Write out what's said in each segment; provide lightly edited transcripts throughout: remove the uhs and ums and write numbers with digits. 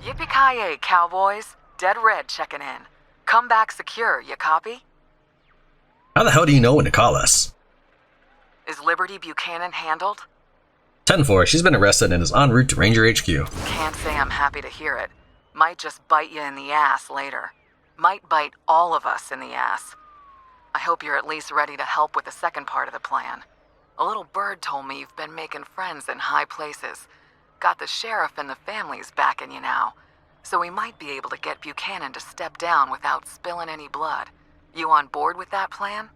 Yippee-ki-yay, cowboys. Dead Red checking in. Come back secure, you copy? How the hell do you know when to call us? Is Liberty Buchanan handled? 10-4, she's been arrested and is en route to Ranger HQ. Can't say I'm happy to hear it. Might just bite you in the ass later. Might bite all of us in the ass. I hope you're at least ready to help with the second part of the plan. A little bird told me you've been making friends in high places. Got the sheriff and the families backing you now. So we might be able to get Buchanan to step down without spilling any blood. You on board with that plan?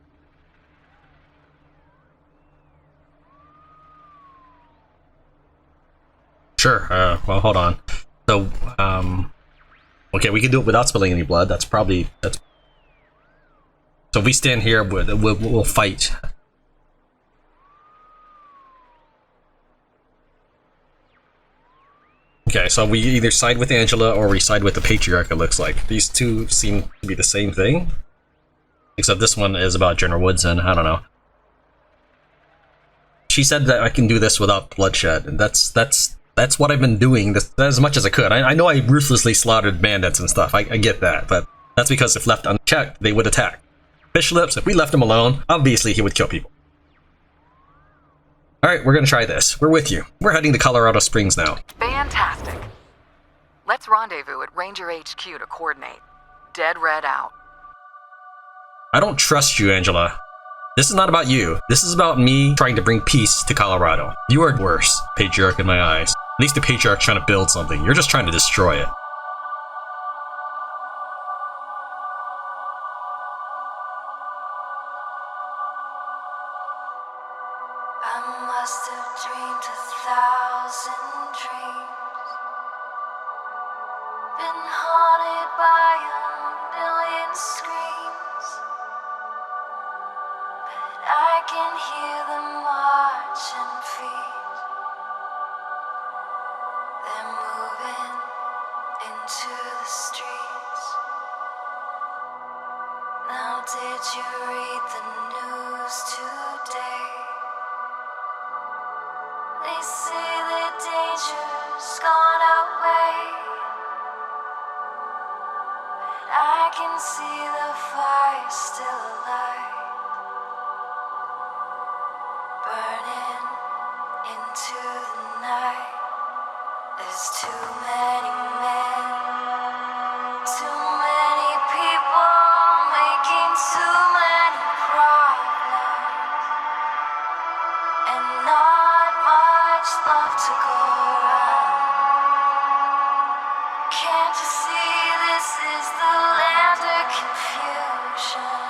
Sure, well, hold on. So, okay, we can do it without spilling any blood. That's... So if we stand here, we'll fight. Okay, so we either side with Angela or we side with the Patriarch, it looks like. These two seem to be the same thing. Except this one is about General Woodson, I don't know. She said that I can do this without bloodshed, and that's what I've been doing as much as I could. I know I ruthlessly slaughtered bandits and stuff, I get that, but that's because if left unchecked, they would attack. Fish lips, if we left him alone, obviously he would kill people. Alright, we're gonna try this. We're with you. We're heading to Colorado Springs now. Fantastic. Let's rendezvous at Ranger HQ to coordinate. Dead Red out. I don't trust you, Angela. This is not about you. This is about me trying to bring peace to Colorado. You are worse, Patriarch in my eyes. At least the Patriarch's trying to build something. You're just trying to destroy it. I must have dreamed 1,000 dreams, been haunted by 1,000,000 screams, but I can hear them march and feet. They're moving into the streets. Now did you read the news today? They say the danger's gone away, but I can see the fire still alive, burning into the night. There's too many men, too many people making too many problems, and not much love to go around. Can't you see this is the land of confusion?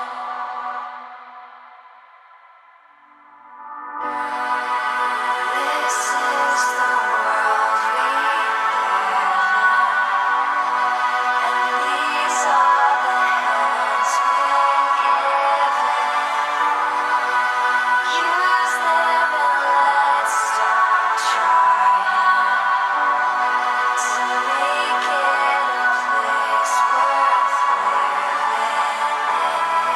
This is the world we live in, and these are the hands we're given. Use them and let's stop trying to make it a place worth living in.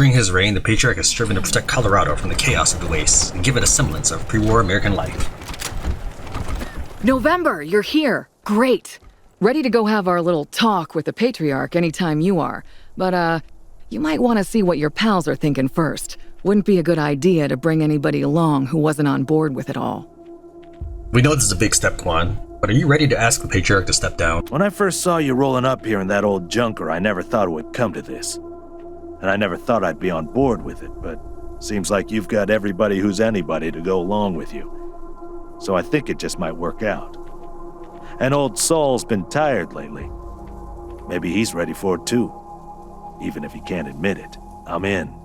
During his reign, the Patriarch has striven to protect Colorado from the chaos of the Wastes and give it a semblance of pre-war American life. November, you're here. Great. Ready to go have our little talk with the Patriarch anytime you are. But, you might want to see what your pals are thinking first. Wouldn't be a good idea to bring anybody along who wasn't on board with it all. We know this is a big step, Quan, but are you ready to ask the Patriarch to step down? When I first saw you rolling up here in that old junker, I never thought it would come to this. And I never thought I'd be on board with it, but seems like you've got everybody who's anybody to go along with you. So I think it just might work out. And old Saul's been tired lately. Maybe he's ready for it too. Even if he can't admit it, I'm in.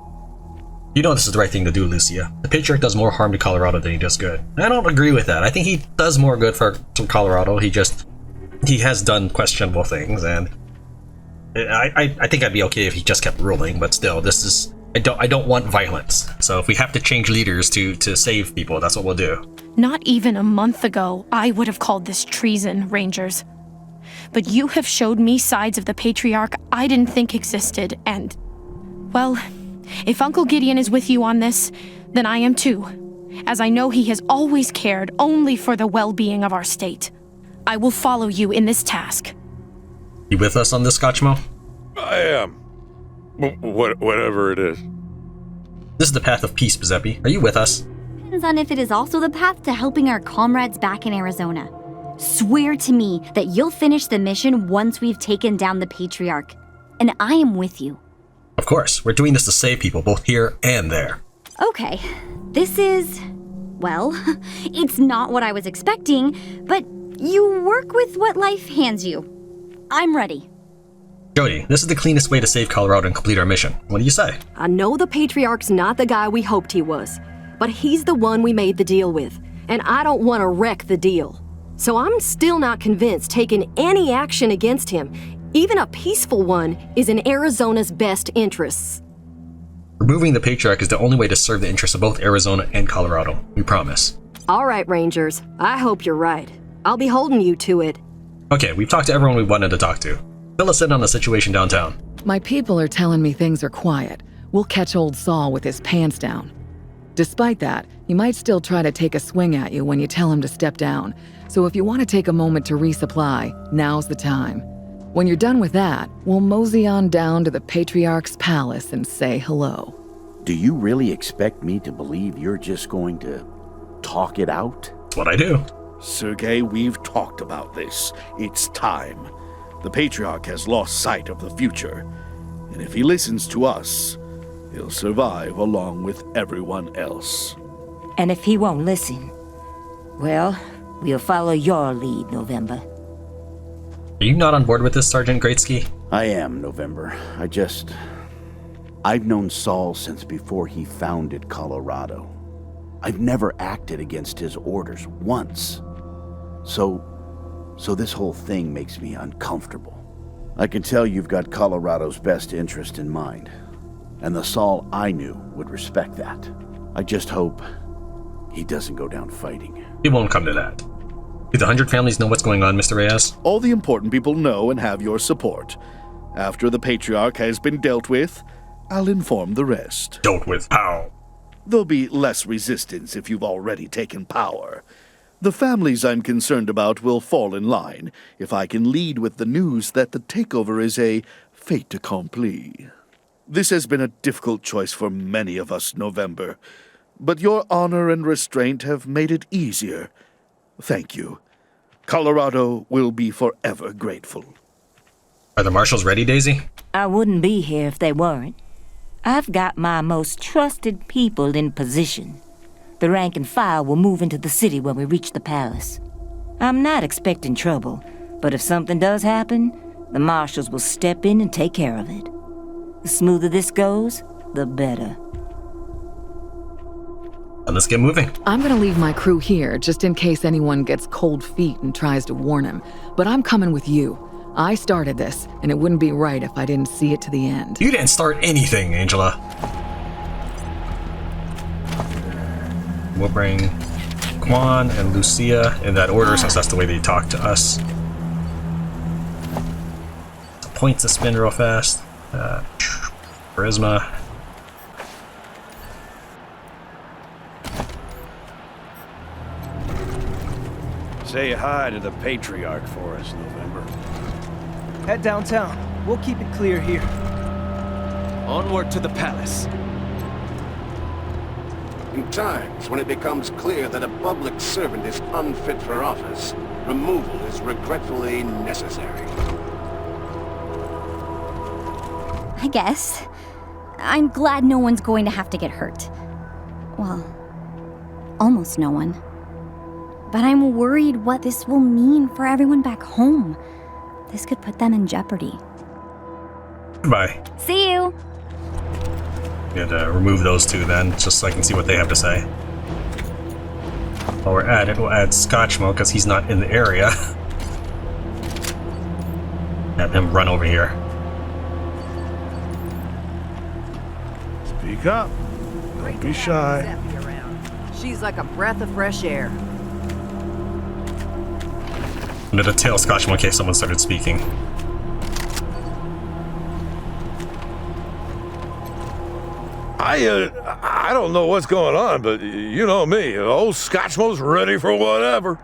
You know this is the right thing to do, Lucia. The Patriarch does more harm to Colorado than he does good. I don't agree with that. I think he does more good for Colorado. He has done questionable things, and I think I'd be okay if he just kept ruling, but still, I don't want violence. So if we have to change leaders to save people, that's what we'll do. Not even a month ago, I would have called this treason, Rangers. But you have showed me sides of the Patriarch I didn't think existed, and, well, if Uncle Gideon is with you on this, then I am too, as I know he has always cared only for the well-being of our state. I will follow you in this task. You with us on this, Scotchmo? I am. Whatever it is. This is the path of peace, Giuseppe. Are you with us? Depends on if it is also the path to helping our comrades back in Arizona. Swear to me that you'll finish the mission once we've taken down the Patriarch, and I am with you. Of course, we're doing this to save people both here and there. Okay, this is... well, it's not what I was expecting, but you work with what life hands you. I'm ready. Jody, this is the cleanest way to save Colorado and complete our mission. What do you say? I know the Patriarch's not the guy we hoped he was, but he's the one we made the deal with, and I don't want to wreck the deal. So I'm still not convinced taking any action against him, even a peaceful one, is in Arizona's best interests. Removing the Patriarch is the only way to serve the interests of both Arizona and Colorado. We promise. All right, Rangers. I hope you're right. I'll be holding you to it. Okay, we've talked to everyone we wanted to talk to. Fill us in on the situation downtown. My people are telling me things are quiet. We'll catch old Saul with his pants down. Despite that, he might still try to take a swing at you when you tell him to step down. So if you want to take a moment to resupply, now's the time. When you're done with that, we'll mosey on down to the Patriarch's palace and say hello. Do you really expect me to believe you're just going to talk it out? That's what I do. Sergei, we've talked about this. It's time. The Patriarch has lost sight of the future, and if he listens to us, he'll survive along with everyone else. And if he won't listen, well, we'll follow your lead, November. Are you not on board with this, Sergeant Greatsky? I am, November. I've known Saul since before he founded Colorado. I've never acted against his orders once. So this whole thing makes me uncomfortable. I can tell you've got Colorado's best interest in mind, and the Saul I knew would respect that. I just hope he doesn't go down fighting. It won't come to that. Do the 100 families know what's going on, Mr. Reyes? All the important people know and have your support. After the Patriarch has been dealt with, I'll inform the rest. Dealt with how? There'll be less resistance if you've already taken power. The families I'm concerned about will fall in line if I can lead with the news that the takeover is a fait accompli. This has been a difficult choice for many of us, November, but your honor and restraint have made it easier. Thank you. Colorado will be forever grateful. Are the marshals ready, Daisy? I wouldn't be here if they weren't. I've got my most trusted people in position. The rank and file will move into the city when we reach the palace. I'm not expecting trouble, but if something does happen, the marshals will step in and take care of it. The smoother this goes, the better. And let's get moving. I'm gonna leave my crew here just in case anyone gets cold feet and tries to warn him. But I'm coming with you. I started this, and it wouldn't be right if I didn't see it to the end. You didn't start anything, Angela. We'll bring Quan and Lucia in that order since that's the way they talk to us. Points to spin real fast. Charisma. Say hi to the Patriarch for us, November. Head downtown. We'll keep it clear here. Onward to the palace. In times when it becomes clear that a public servant is unfit for office, removal is regretfully necessary. I guess. I'm glad no one's going to have to get hurt. Well, almost no one. But I'm worried what this will mean for everyone back home. This could put them in jeopardy. Goodbye. See you! Good, remove those two then, just so I can see what they have to say. While we're at it, we'll add Scotchmo, because he's not in the area. Have him run over here. Speak up. Don't be shy. She's like a breath of fresh air. I'm gonna tail Scotchmo in case someone started speaking. I don't know what's going on, but you know me. Old Scotchmo's ready for whatever.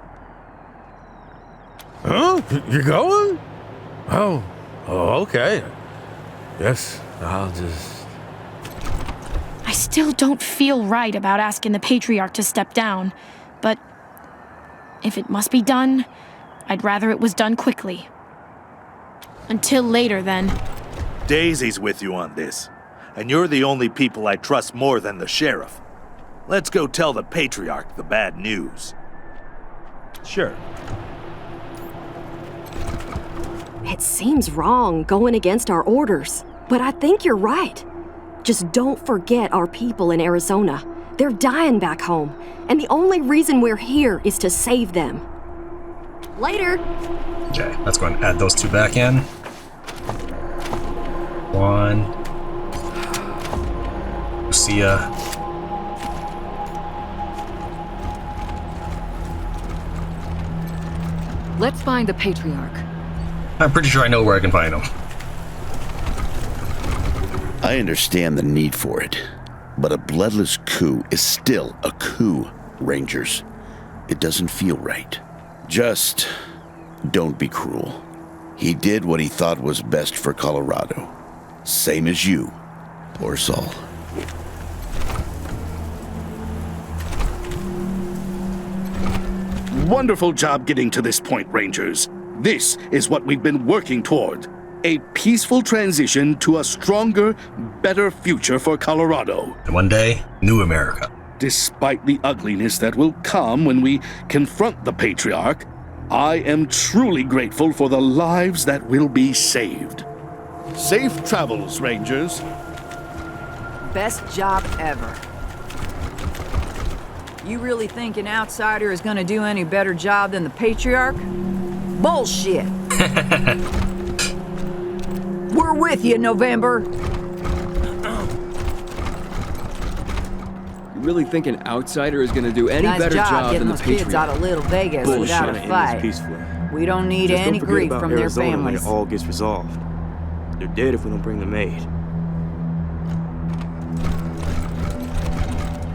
Huh? You going? Oh, okay. Yes, I'll just... I still don't feel right about asking the Patriarch to step down, but if it must be done, I'd rather it was done quickly. Until later, then. Daisy's with you on this, and you're the only people I trust more than the sheriff. Let's go tell the Patriarch the bad news. Sure. It seems wrong going against our orders, but I think you're right. Just don't forget our people in Arizona. They're dying back home, and the only reason we're here is to save them. Later. Okay, let's go and add those two back in. One. Lucia. Let's find the Patriarch. I'm pretty sure I know where I can find him. I understand the need for it, but a bloodless coup is still a coup, Rangers. It doesn't feel right. Just don't be cruel. He did what he thought was best for Colorado. Same as you, or Saul. Wonderful job getting to this point, Rangers. This is what we've been working toward. A peaceful transition to a stronger, better future for Colorado. And one day, new America. Despite the ugliness that will come when we confront the Patriarch, I am truly grateful for the lives that will be saved. Safe travels, Rangers. Best job ever. You really think an outsider is gonna do any better job than the Patriarch? Bullshit! We're with you, November. You really think an outsider is gonna do any Nice better job getting than the those Patriarch? kids out of Little Vegas Bullshit. without a fight. Peacefully. We don't need Just any don't forget grief about from their Arizona when families. it all gets resolved. They're dead if we don't bring them aid.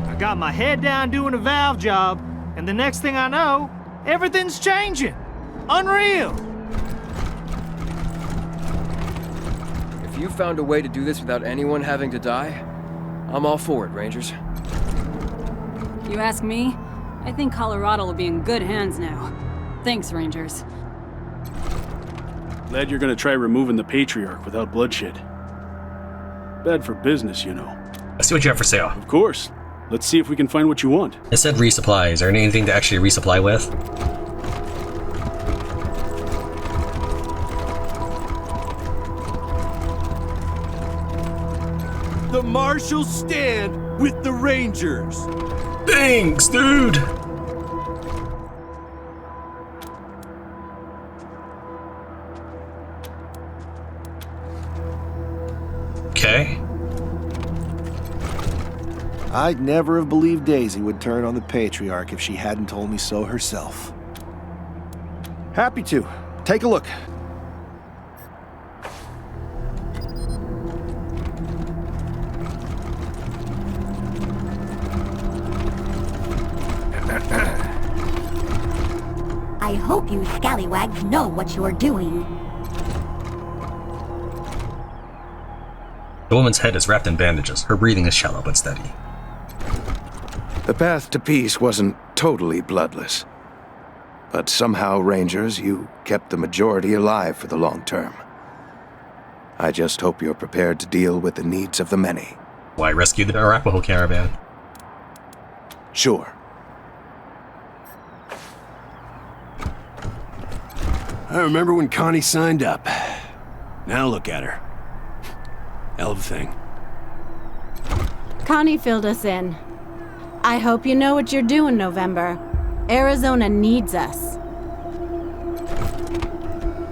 I got my head down doing a valve job, and the next thing I know, everything's changing. Unreal. If you found a way to do this without anyone having to die, I'm all for it, Rangers. You ask me? I think Colorado will be in good hands now. Thanks, Rangers. Glad you're gonna try removing the Patriarch without bloodshed. Bad for business, you know. Let's see what you have for sale. Of course. Let's see if we can find what you want. It said resupply. Is there anything to actually resupply with? The marshals stand with the Rangers. Thanks, dude. Okay. I'd never have believed Daisy would turn on the Patriarch if she hadn't told me so herself. Happy to. Take a look. I hope you scallywags know what you're doing. The woman's head is wrapped in bandages. Her breathing is shallow but steady. The path to peace wasn't totally bloodless. But somehow, Rangers, you kept the majority alive for the long term. I just hope you're prepared to deal with the needs of the many. Why rescue the Arapaho caravan? Sure. I remember when Connie signed up. Now look at her. Hell of a thing. Connie filled us in. I hope you know what you're doing, November. Arizona needs us.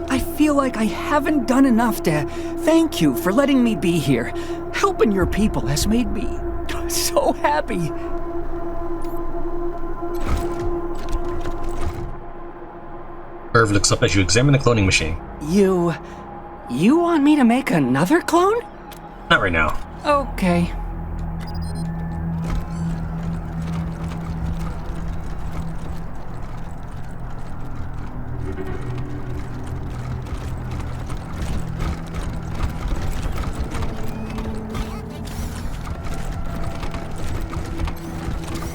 I feel like I haven't done enough to thank you for letting me be here. Helping your people has made me so happy. Irv looks up as you examine the cloning machine. You want me to make another clone? Not right now. Okay.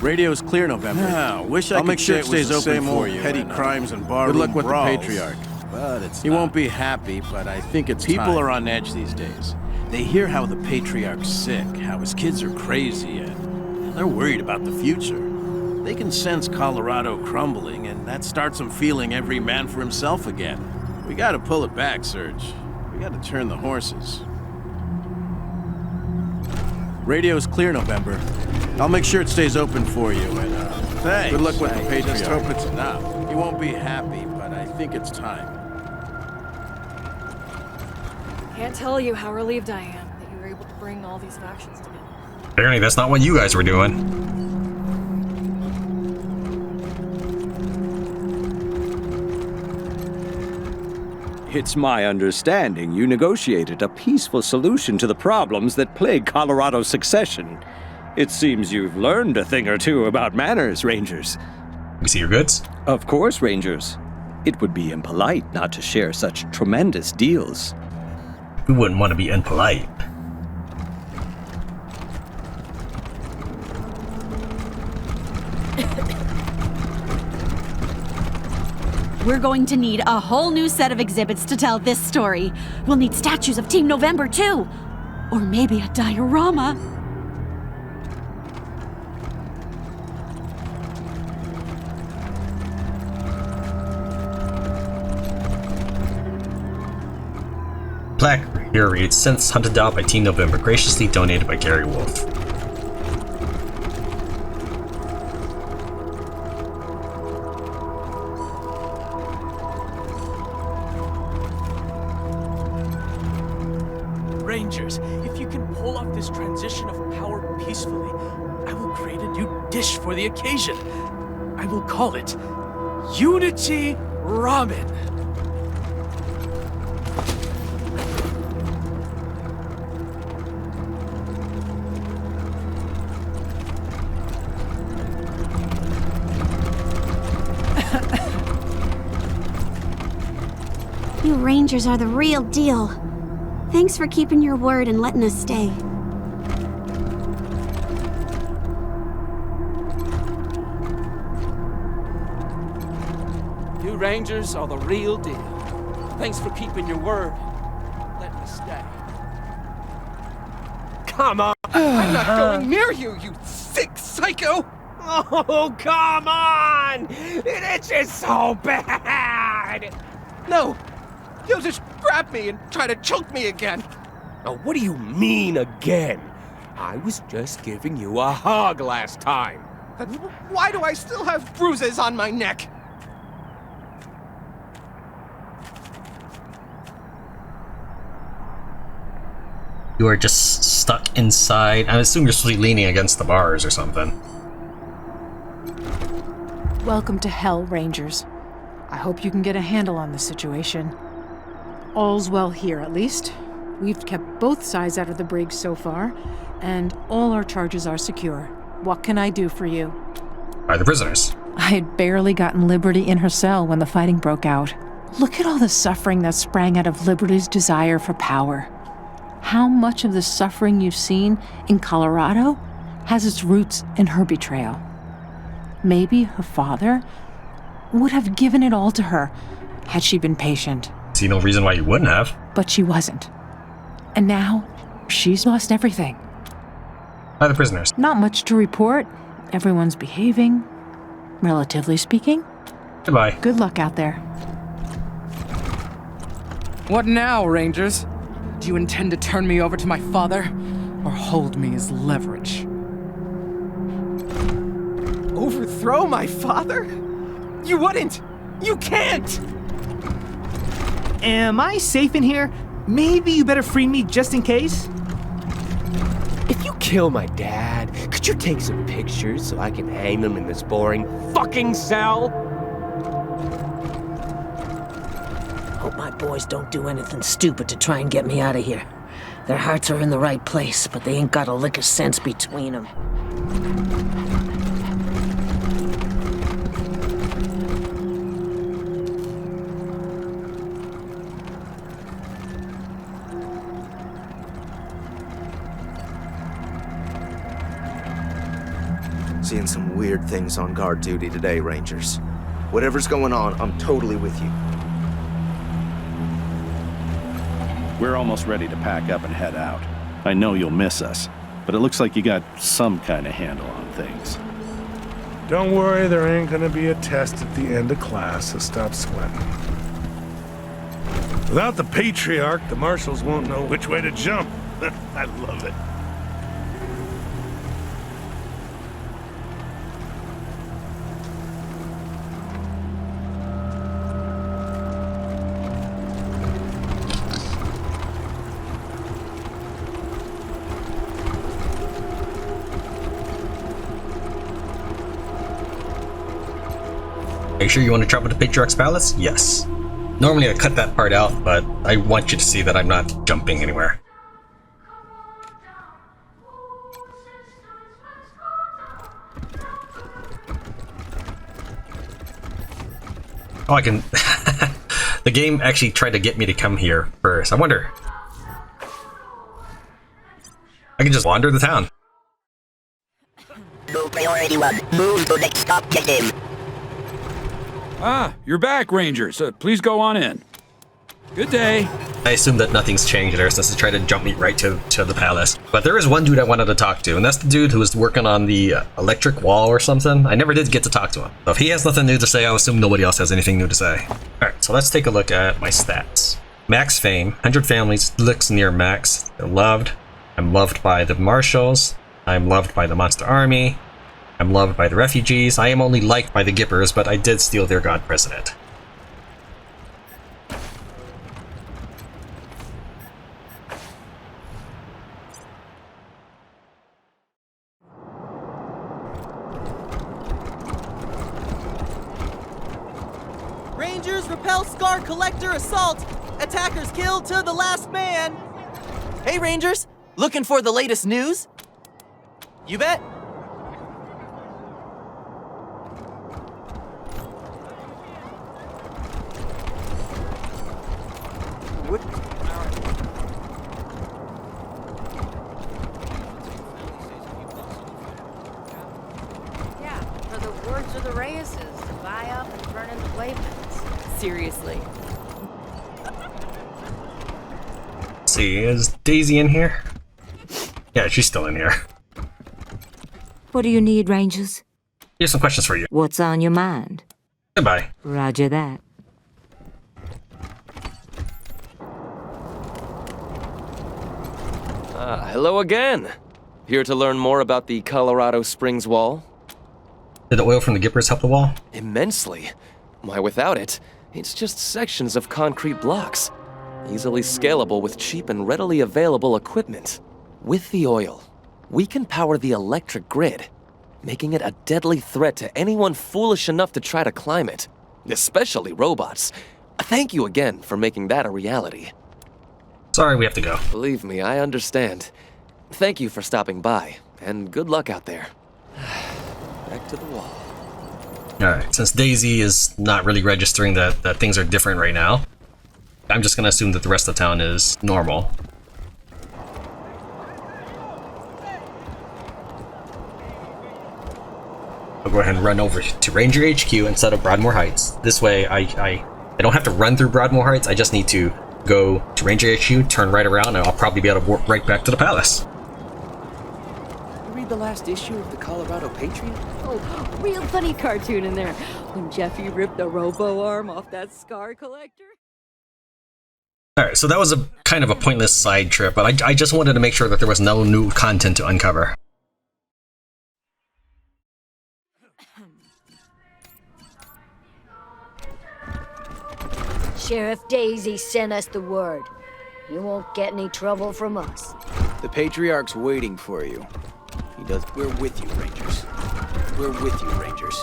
Radio's clear, November. Yeah, wish I I'll could make sure say it it was stays the open same for old you. petty and, crimes and barroom Good luck with brawls. the Patriarch. But it's He not. won't be happy, but I think it's People time. are on edge these days. They hear how the Patriarch's sick, how his kids are crazy, and they're worried about the future. They can sense Colorado crumbling, and that starts them feeling every man for himself again. We gotta pull it back, Serge. We gotta turn the horses. Radio's clear, November. I'll make sure it stays open for you, and Thanks. good luck with the I Patriarch. just hope it's enough. He won't be happy, but I think it's time. Can't tell you how relieved I am that you were able to bring all these factions together. Apparently that's not what you guys were doing. It's my understanding you negotiated a peaceful solution to the problems that plague Colorado's succession. It seems you've learned a thing or two about manners, Rangers. We see your goods? Of course, Rangers. It would be impolite not to share such tremendous deals. We wouldn't want to be impolite. We're going to need a whole new set of exhibits to tell this story. We'll need statues of Team November, too. Or maybe a diorama. Plaque here reads, "Since hunted down by Team November, graciously donated by Gary Wolf." Rangers, if you can pull off this transition of power peacefully, I will create a new dish for the occasion. I will call it Unity Ramen. You Rangers are the real deal. Thanks for keeping your word and letting us stay. You Rangers are the real deal. Thanks for keeping your word. Let me stay. Come on! I'm not going near you, you sick psycho! Oh, come on! It itches so bad! No! You'll just grab me and try to choke me again! Now, what do you mean, again? I was just giving you a hug last time. Then why do I still have bruises on my neck? You are just stuck inside. I assume you're supposed to be leaning against the bars or something. Welcome to Hell, Rangers. I hope you can get a handle on the situation. All's well here, at least. We've kept both sides out of the brig so far, and all our charges are secure. What can I do for you? Are the prisoners? I had barely gotten Liberty in her cell when the fighting broke out. Look at all the suffering that sprang out of Liberty's desire for power. How much of the suffering you've seen in Colorado has its roots in her betrayal? Maybe her father would have given it all to her had she been patient. See no reason why you wouldn't have. But she wasn't. And now, she's lost everything. By the prisoners. Not much to report. Everyone's behaving, relatively speaking. Goodbye. Good luck out there. What now, Rangers? Do you intend to turn me over to my father, or hold me as leverage? Overthrow my father? You wouldn't! You can't! Am I safe in here? Maybe you better free me just in case? If you kill my dad, could you take some pictures so I can hang them in this boring fucking cell? Hope my boys don't do anything stupid to try and get me out of here. Their hearts are in the right place, but they ain't got a lick of sense between them. Seeing some weird things on guard duty today, Rangers. Whatever's going on, I'm totally with you. We're almost ready to pack up and head out. I know you'll miss us, but it looks like you got some kind of handle on things. Don't worry, there ain't gonna be a test at the end of class, so stop sweating. Without the Patriarch, the marshals won't know which way to jump. I love it. Are you sure you want to travel to Patriarch's Palace? Yes. Normally I cut that part out, but I want you to see that I'm not jumping anywhere. Oh, I can... The game actually tried to get me to come here first. I wonder... I can just wander the town. Move priority 1. Move to next stop game. Ah, you're back, Rangers. Please go on in. Good day. I assume that nothing's changed there since they tried to jump me right to the palace. But there is one dude I wanted to talk to, and that's the dude who was working on the electric wall or something. I never did get to talk to him. So if he has nothing new to say, I assume nobody else has anything new to say. Alright, so let's take a look at my stats. Max fame, 100 families, looks near max. They're loved. I'm loved by the marshals. I'm loved by the monster army. I'm loved by the refugees. I am only liked by the Gippers, but I did steal their god president. Rangers repel Scar Collector assault. Attackers killed to the last man. Hey Rangers, looking for the latest news? You bet. Yeah, for the words of the Reyes to buy up and turn into playpens. Seriously. Let's see, is Daisy in here? Yeah, she's still in here. What do you need, Rangers? Here's some questions for you. What's on your mind? Goodbye. Roger that. Hello again. Here to learn more about the Colorado Springs Wall? Did the oil from the Gippers help the wall? Immensely. Why, without it, it's just sections of concrete blocks. Easily scalable with cheap and readily available equipment. With the oil, we can power the electric grid, making it a deadly threat to anyone foolish enough to try to climb it, especially robots. Thank you again for making that a reality. Sorry, we have to go. Believe me, I understand. Thank you for stopping by, and good luck out there. Back to the wall. Alright, since Daisy is not really registering that things are different right now, I'm just gonna assume that the rest of town is normal. I'll go ahead and run over to Ranger HQ instead of Broadmoor Heights. This way I don't have to run through Broadmoor Heights, I just need to go to Ranger HQ, turn right around, and I'll probably be able to walk right back to the palace. You read the last issue of the Colorado Patriot? Oh, real funny cartoon in there. When Jeffy ripped the robo arm off that scar collector. Alright, so that was a kind of a pointless side trip, but I just wanted to make sure that there was no new content to uncover. Sheriff Daisy sent us the word. You won't get any trouble from us. The Patriarch's waiting for you. He does. We're with you, Rangers. We're with you, Rangers.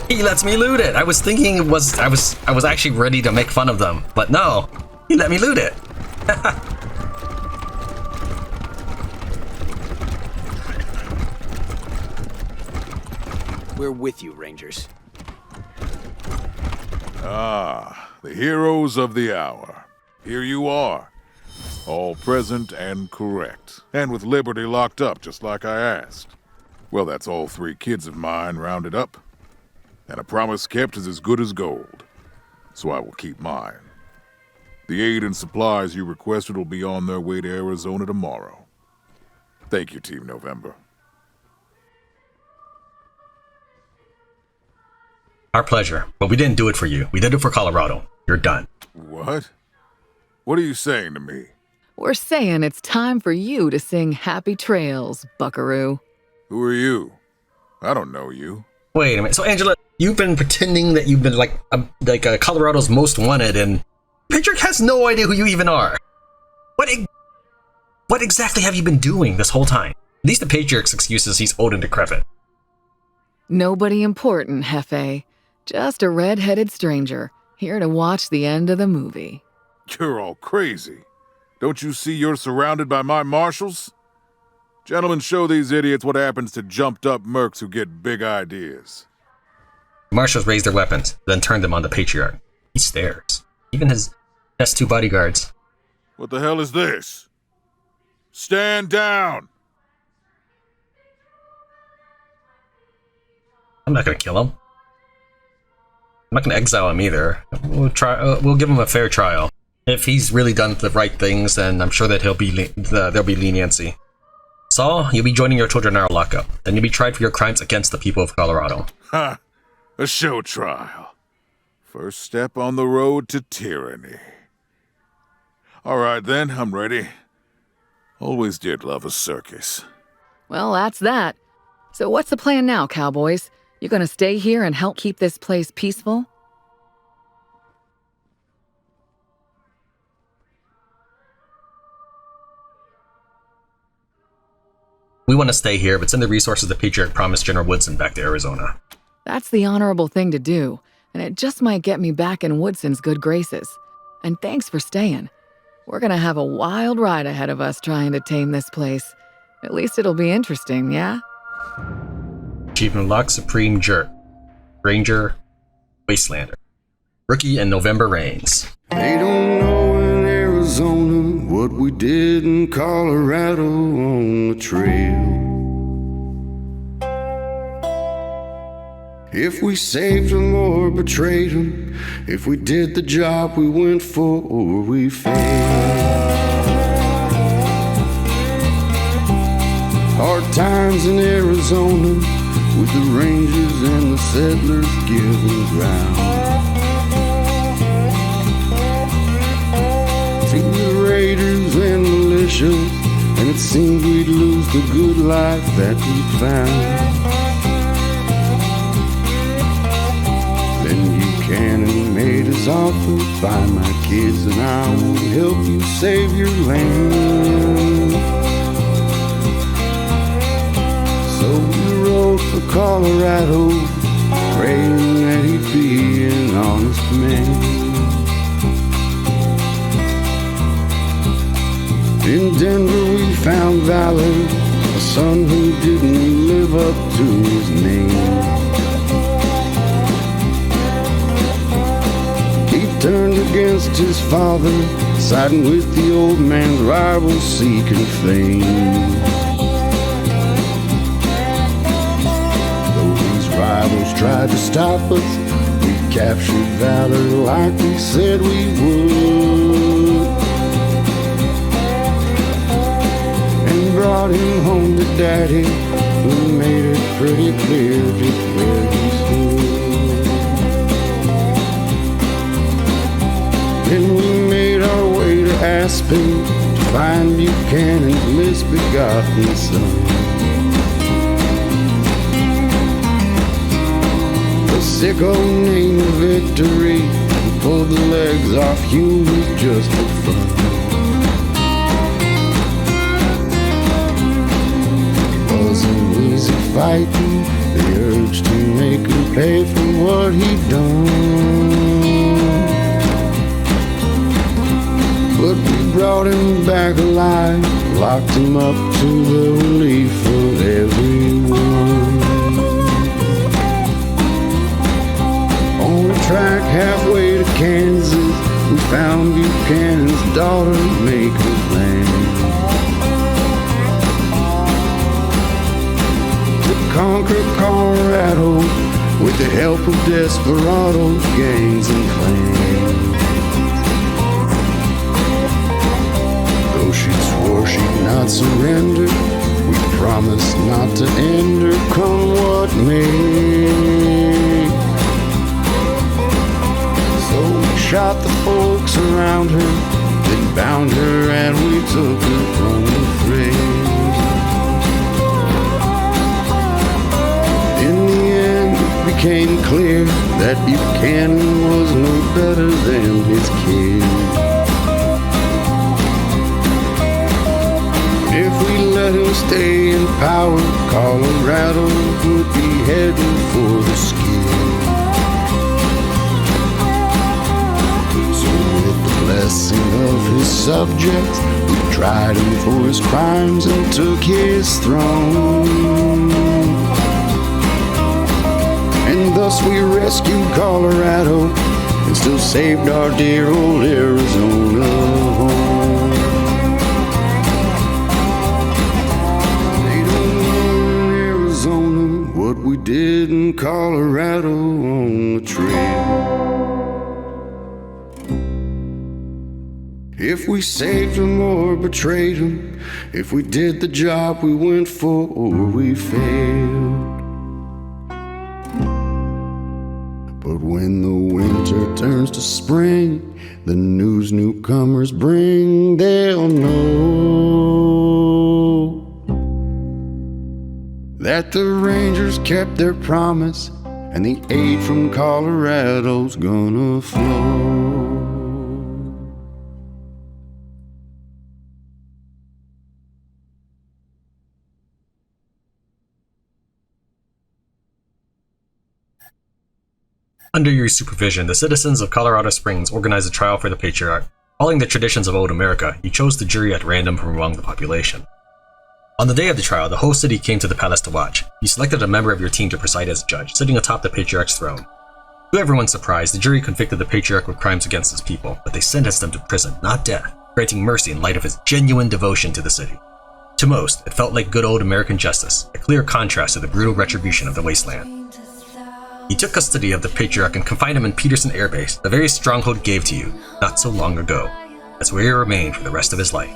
He lets me loot it. I was thinking it was I was actually ready to make fun of them, but no, he let me loot it. We're with you, Rangers. Ah, the heroes of the hour. Here you are. All present and correct. And with Liberty locked up, just like I asked. Well, that's all 3 kids of mine rounded up. And a promise kept is as good as gold. So I will keep mine. The aid and supplies you requested will be on their way to Arizona tomorrow. Thank you, Team November. Our pleasure, but we didn't do it for you. We did it for Colorado. You're done. What? What are you saying to me? We're saying it's time for you to sing Happy Trails, buckaroo. Who are you? I don't know you. Wait a minute. So, Angela, you've been pretending that you've been like Colorado's most wanted, and Patriarch has no idea who you even are. What exactly have you been doing this whole time? At least the Patriarch's excuse is he's old and decrepit. Nobody important, Hefe. Just a red-headed stranger, here to watch the end of the movie. You're all crazy. Don't you see you're surrounded by my marshals? Gentlemen, show these idiots what happens to jumped-up mercs who get big ideas. The marshals raise their weapons, then turn them on the Patriarch. He stares. Even his best 2 bodyguards. What the hell is this? Stand down! I'm not gonna kill him. I'm not gonna exile him either. We'll try. We'll give him a fair trial. If he's really done the right things, then I'm sure that there'll be leniency. Saul, you'll be joining your children in our lockup. Then you'll be tried for your crimes against the people of Colorado. Ha! A show trial. First step on the road to tyranny. All right then, I'm ready. Always did love a circus. Well, that's that. So what's the plan now, cowboys? You gonna stay here and help keep this place peaceful? We want to stay here, but send the resources the Patriarch promised General Woodson back to Arizona. That's the honorable thing to do, and it just might get me back in Woodson's good graces. And thanks for staying. We're gonna have a wild ride ahead of us trying to tame this place. At least it'll be interesting, yeah? Achievement Lock Supreme Jerk. Ranger Wastelander. Rookie and November Reigns. They don't know in Arizona what we did in Colorado on the trail. If we saved them or betrayed them, if we did the job we went for or we failed. Hard times in Arizona with the Rangers and the settlers giving ground to the raiders and militia, and it seemed we'd lose the good life that we found. Then Buchanan made his offer, buy my kids and I will help you save your land. So we rode for Colorado, praying that he'd be an honest man. In Denver we found valor, a son who didn't live up to his name. He turned against his father, siding with the old man's rivals, seeking fame. Though these rivals tried to stop us, we captured valor like we said we would, and brought him home to Daddy, who made it pretty clear just where he stood. Then we made our way to Aspen to find Buchanan's misbegotten son. The sicko named Victory, who pulled the legs off humans just for fun. It wasn't easy fighting the urge to make him pay for what he'd done, but we brought him back alive, locked him up to the relief of everyone. On a track halfway to Kansas, we found Buchanan's daughter making plans to conquer Colorado with the help of desperados, gangs, and clans. Though she swore she'd not surrender, we promised not to end her, come what may. So we shot the folks around her, then bound her and we took her from the fray. In the end it became clear that Buchanan was no better than his kid. If we let him stay in power, Colorado would be heading for the skid. So with the blessing of his subjects, we tried him for his crimes and took his throne. And thus we rescued Colorado and still saved our dear old Arizona home. What we did in Colorado on the trail. If we saved him or betrayed him, if we did the job we went for or we failed. But when the winter turns to spring, the news newcomers bring, they'll know that the Rangers kept their promise, and the aid from Colorado's gonna flow. Under your supervision, the citizens of Colorado Springs organized a trial for the Patriarch. Following the traditions of old America, he chose the jury at random from among the population. On the day of the trial, the whole city came to the palace to watch. You selected a member of your team to preside as judge, sitting atop the Patriarch's throne. To everyone's surprise, the jury convicted the Patriarch of crimes against his people, but they sentenced him to prison, not death, granting mercy in light of his genuine devotion to the city. To most, it felt like good old American justice, a clear contrast to the brutal retribution of the Wasteland. He took custody of the Patriarch and confined him in Peterson Air Base, the very stronghold gave to you, not so long ago. That's where he remained for the rest of his life.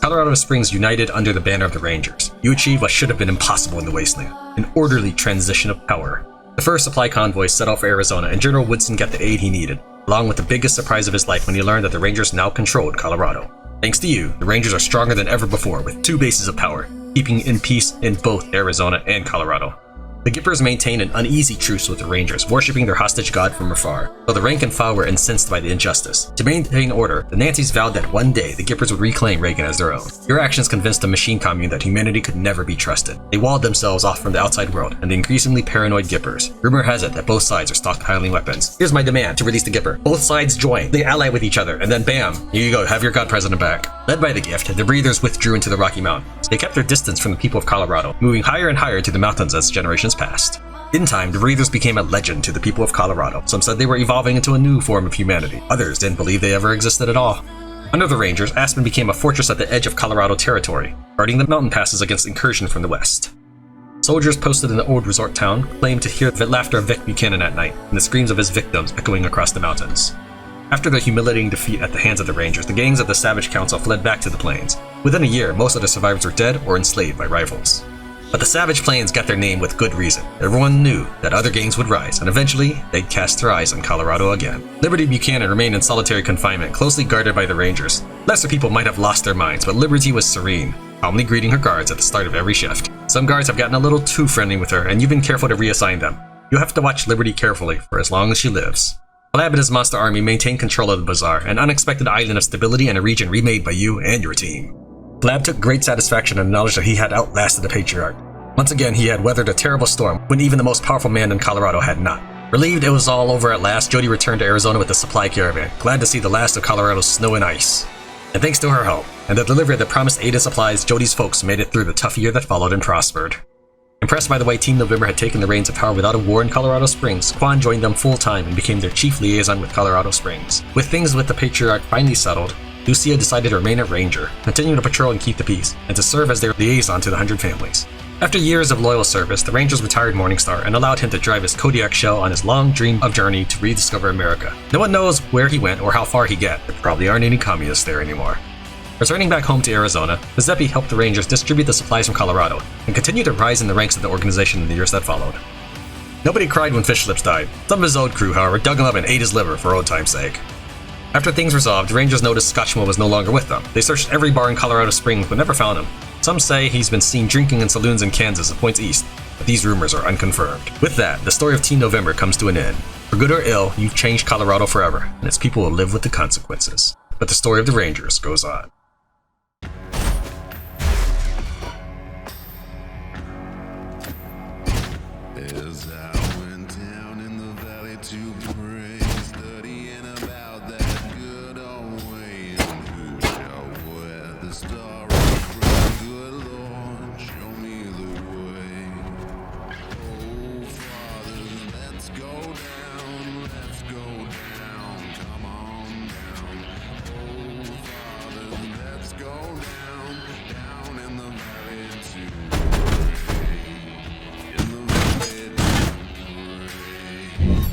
Colorado Springs united under the banner of the Rangers. You achieved what should have been impossible in the Wasteland, an orderly transition of power. The first supply convoy set out for Arizona, and General Woodson got the aid he needed, along with the biggest surprise of his life when he learned that the Rangers now controlled Colorado. Thanks to you, the Rangers are stronger than ever before, with 2 bases of power, keeping in peace in both Arizona and Colorado. The Gippers maintained an uneasy truce with the Rangers, worshipping their hostage god from afar, though the rank and file were incensed by the injustice. To maintain order, the Nancys vowed that one day the Gippers would reclaim Reagan as their own. Their actions convinced the machine commune that humanity could never be trusted. They walled themselves off from the outside world and the increasingly paranoid Gippers. Rumor has it that both sides are stockpiling weapons. Here's my demand to release the Gipper. Both sides join, they ally with each other, and then bam, here you go, have your god president back. Led by the gift, the Breathers withdrew into the Rocky Mountains. They kept their distance from the people of Colorado, moving higher and higher to the mountains as generations passed. In time, the Breathers became a legend to the people of Colorado. Some said they were evolving into a new form of humanity. Others didn't believe they ever existed at all. Under the Rangers, Aspen became a fortress at the edge of Colorado territory, guarding the mountain passes against incursion from the west. Soldiers posted in the old resort town claimed to hear the laughter of Vic Buchanan at night and the screams of his victims echoing across the mountains. After the humiliating defeat at the hands of the Rangers, the gangs of the Savage Council fled back to the plains. Within a year, most of the survivors were dead or enslaved by rivals. But the Savage Plains got their name with good reason. Everyone knew that other gangs would rise, and eventually, they'd cast their eyes on Colorado again. Liberty Buchanan remained in solitary confinement, closely guarded by the Rangers. Lesser people might have lost their minds, but Liberty was serene, calmly greeting her guards at the start of every shift. Some guards have gotten a little too friendly with her, and you've been careful to reassign them. You'll have to watch Liberty carefully for as long as she lives. Blab and his monster army maintained control of the bazaar, an unexpected island of stability and a region remade by you and your team. Blab took great satisfaction in the knowledge that he had outlasted the Patriarch. Once again, he had weathered a terrible storm when even the most powerful man in Colorado had not. Relieved it was all over at last, Jody returned to Arizona with the supply caravan, glad to see the last of Colorado's snow and ice. And thanks to her help, and the delivery of the promised aid and supplies, Jody's folks made it through the tough year that followed and prospered. Impressed by the way Team November had taken the reins of power without a war in Colorado Springs, Quan joined them full-time and became their chief liaison with Colorado Springs. With things with the Patriarch finally settled, Lucia decided to remain a ranger, continue to patrol and keep the peace, and to serve as their liaison to the 100 families. After years of loyal service, the Rangers retired Morningstar and allowed him to drive his Kodiak shell on his long dream of journey to rediscover America. No one knows where he went or how far he got. There probably aren't any communists there anymore. Returning back home to Arizona, Mazeppi helped the Rangers distribute the supplies from Colorado and continued to rise in the ranks of the organization in the years that followed. Nobody cried when Fish Lips died. Some of his old crew, however, dug him up and ate his liver for old time's sake. After things resolved, the Rangers noticed Scotchmo was no longer with them. They searched every bar in Colorado Springs but never found him. Some say he's been seen drinking in saloons in Kansas and points east, but these rumors are unconfirmed. With that, the story of Team November comes to an end. For good or ill, you've changed Colorado forever, and its people will live with the consequences. But the story of the Rangers goes on. As I went down in the valley to pray, studying about that good old way, and who shall wear the star of praise? Good Lord, show me the way. Oh, Father, let's go down, come on down. Oh, Father, let's go down in the valley to pray. In the valley to pray.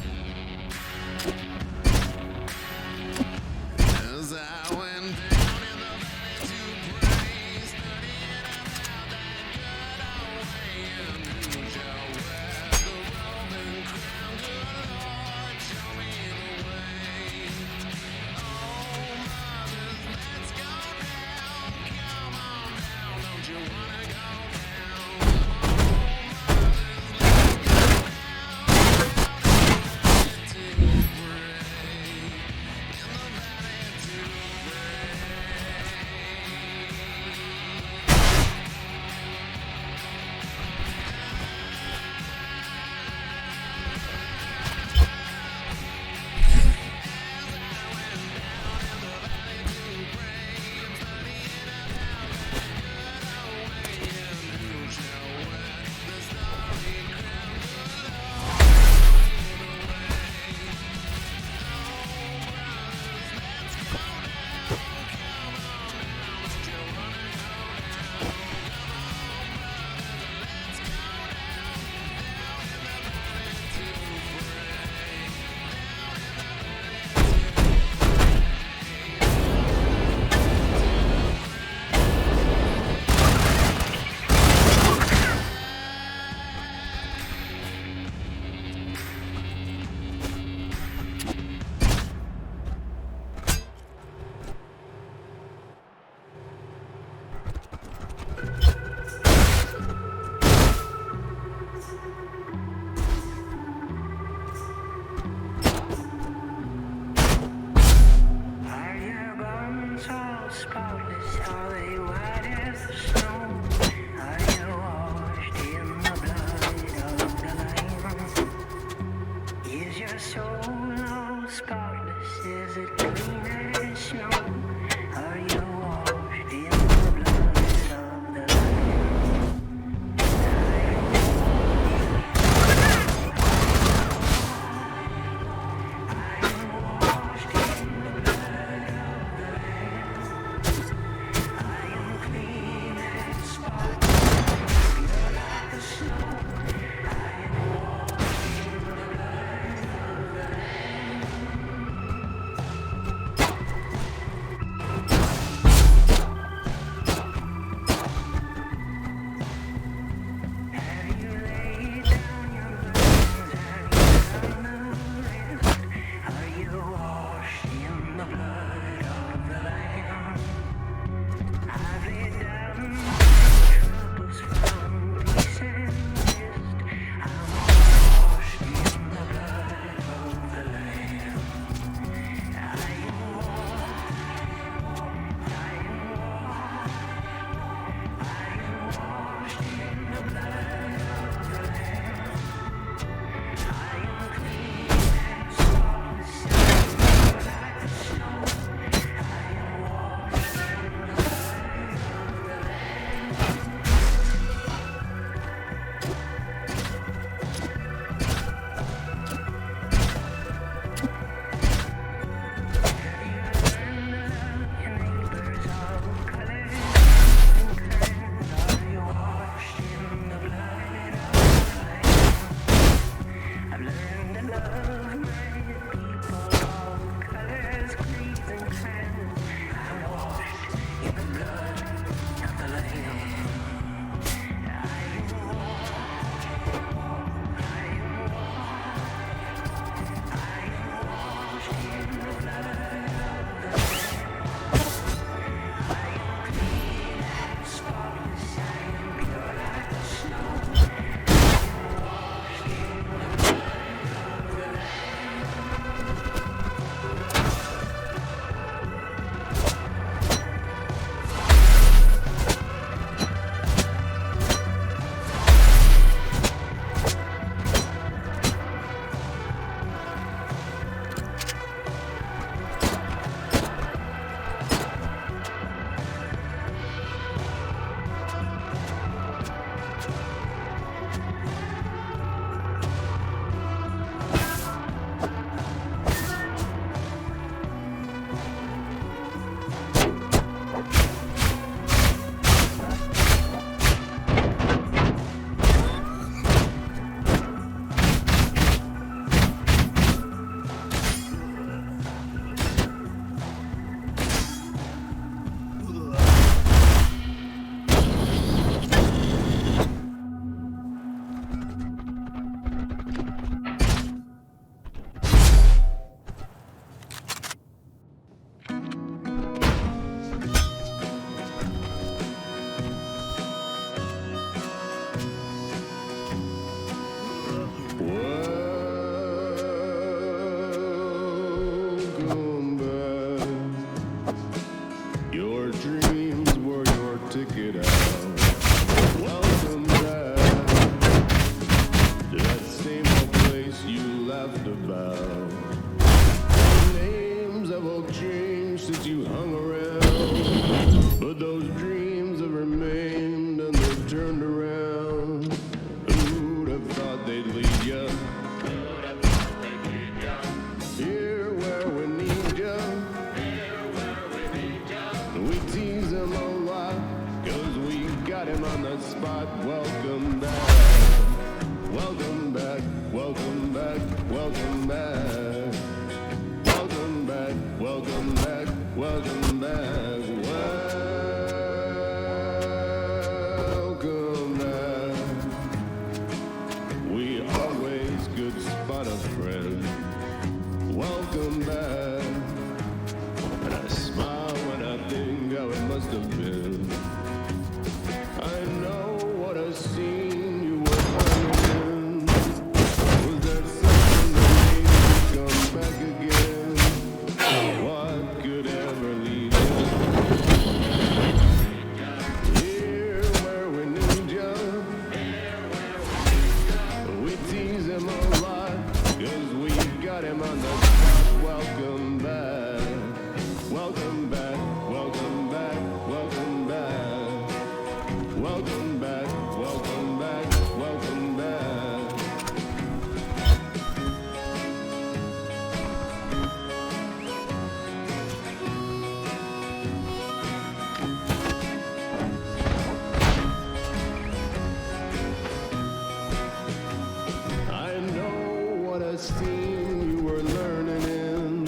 scene you were learning in?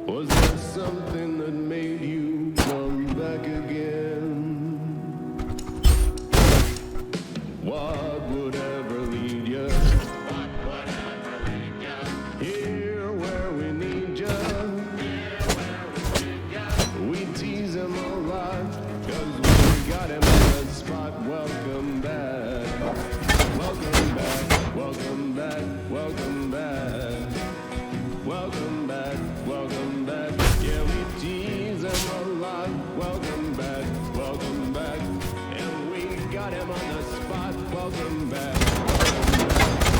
Was there something that made you come back again? What would ever lead you? Here where we need you. We tease him a lot, 'cause we got him on the spot. Welcome back. Welcome back. Welcome back. Welcome back. Welcome back. Welcome back. Yeah, we tease him a lot. Welcome back. Welcome back. And we got him on the spot. Welcome back.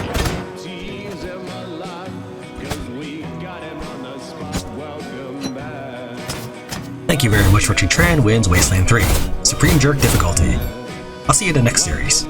Yeah, we tease him a lot, 'cause we got him on the spot. Welcome back. Thank you very much for watching Tran Wins Wasteland 3, Supreme Jerk difficulty. I'll see you in the next series.